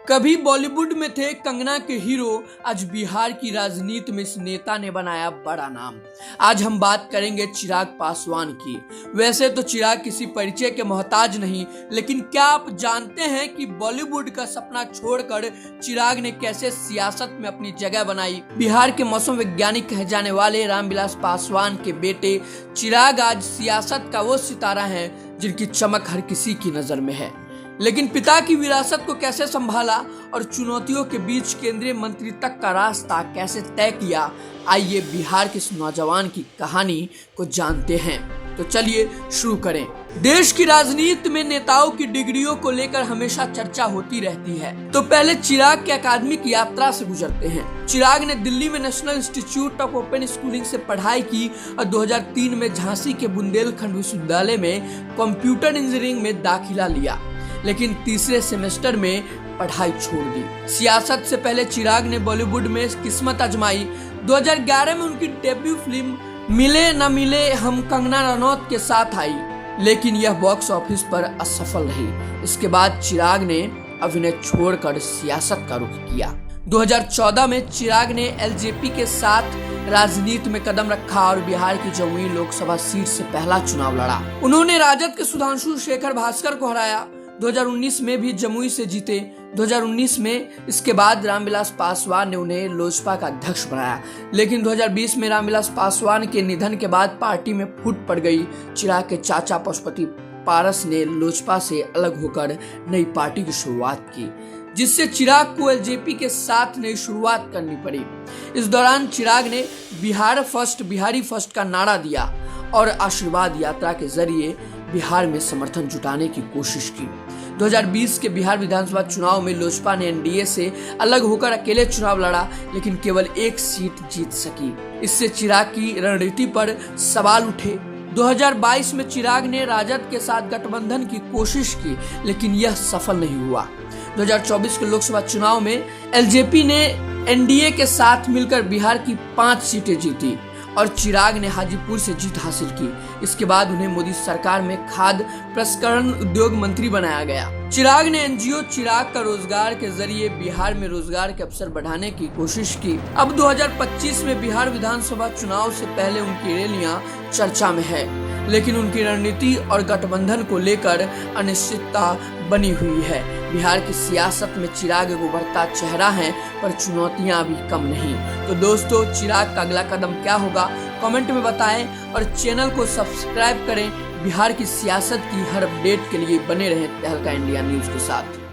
कभी बॉलीवुड में थे कंगना के हीरो, आज बिहार की राजनीति में इस नेता ने बनाया बड़ा नाम। आज हम बात करेंगे चिराग पासवान की। वैसे तो चिराग किसी परिचय के मोहताज नहीं, लेकिन क्या आप जानते हैं कि बॉलीवुड का सपना छोड़कर चिराग ने कैसे सियासत में अपनी जगह बनाई। बिहार के मौसम वैज्ञानिक कहे जाने वाले रामविलास पासवान के बेटे चिराग आज सियासत का वो सितारा है जिनकी चमक हर किसी की नजर में है। लेकिन पिता की विरासत को कैसे संभाला और चुनौतियों के बीच केंद्रीय मंत्री तक का रास्ता कैसे तय किया, आइए बिहार के इस नौजवान की कहानी को जानते हैं। तो चलिए शुरू करें। देश की राजनीति में नेताओं की डिग्रियों को लेकर हमेशा चर्चा होती रहती है, तो पहले चिराग के अकादमिक यात्रा से गुजरते हैं। चिराग ने दिल्ली में national institute of open schooling से पढ़ाई की और 2003 में झांसी के बुंदेलखंड विश्वविद्यालय में कंप्यूटर इंजीनियरिंग में दाखिला लिया, लेकिन तीसरे सेमेस्टर में पढ़ाई छोड़ दी। सियासत से पहले चिराग ने बॉलीवुड में किस्मत आजमाई। 2011 में उनकी डेब्यू फिल्म मिले न मिले हम कंगना रनौत के साथ आई, लेकिन यह बॉक्स ऑफिस पर असफल रही। इसके बाद चिराग ने अभिनय छोड़कर सियासत का रुख किया। 2014 में चिराग ने एलजेपी के साथ राजनीति में कदम रखा और बिहार की जमुई लोकसभा सीट से पहला चुनाव लड़ा। उन्होंने राजद के सुधांशु शेखर भास्कर को हराया। 2019 में भी जमुई से जीते। 2019 में इसके बाद रामविलास पासवान ने उन्हें लोजपा का अध्यक्ष बनाया, लेकिन 2020 में रामविलास पासवान के निधन के बाद पार्टी में फूट पड़ गई। चिराग के चाचा पशुपति पारस ने लोजपा से अलग होकर नई पार्टी की शुरुआत की, जिससे चिराग को एलजेपी के साथ नई शुरुआत करनी पड़ी। इस दौरान चिराग ने बिहारी फर्स्ट का नारा दिया और आशीर्वाद यात्रा के जरिए बिहार में समर्थन जुटाने की कोशिश की। 2020 के बिहार विधानसभा चुनाव में लोजपा ने एनडीए से अलग होकर अकेले चुनाव लड़ा, लेकिन केवल एक सीट जीत सकी। इससे चिराग की रणनीति पर सवाल उठे। 2022 में चिराग ने राजद के साथ गठबंधन की कोशिश की, लेकिन यह सफल नहीं हुआ। 2024 के लोकसभा चुनाव में एलजेपी ने एनडीए के साथ मिलकर बिहार की 5 सीटें जीती और चिराग ने हाजीपुर से जीत हासिल की। इसके बाद उन्हें मोदी सरकार में खाद्य प्रसंस्करण उद्योग मंत्री बनाया गया। चिराग ने एनजीओ चिराग का रोजगार के जरिए बिहार में रोजगार के अवसर बढ़ाने की कोशिश की। अब 2025 में बिहार विधानसभा चुनाव से पहले उनकी रैलियां चर्चा में है, लेकिन उनकी रणनीति और गठबंधन को लेकर अनिश्चितता बनी हुई है। बिहार की सियासत में चिराग एक उभरता चेहरा है, पर चुनौतियां अभी कम नहीं। तो दोस्तों, चिराग का अगला कदम क्या होगा, कमेंट में बताएं और चैनल को सब्सक्राइब करें। बिहार की सियासत की हर अपडेट के लिए बने रहें तहलका इंडिया न्यूज के साथ।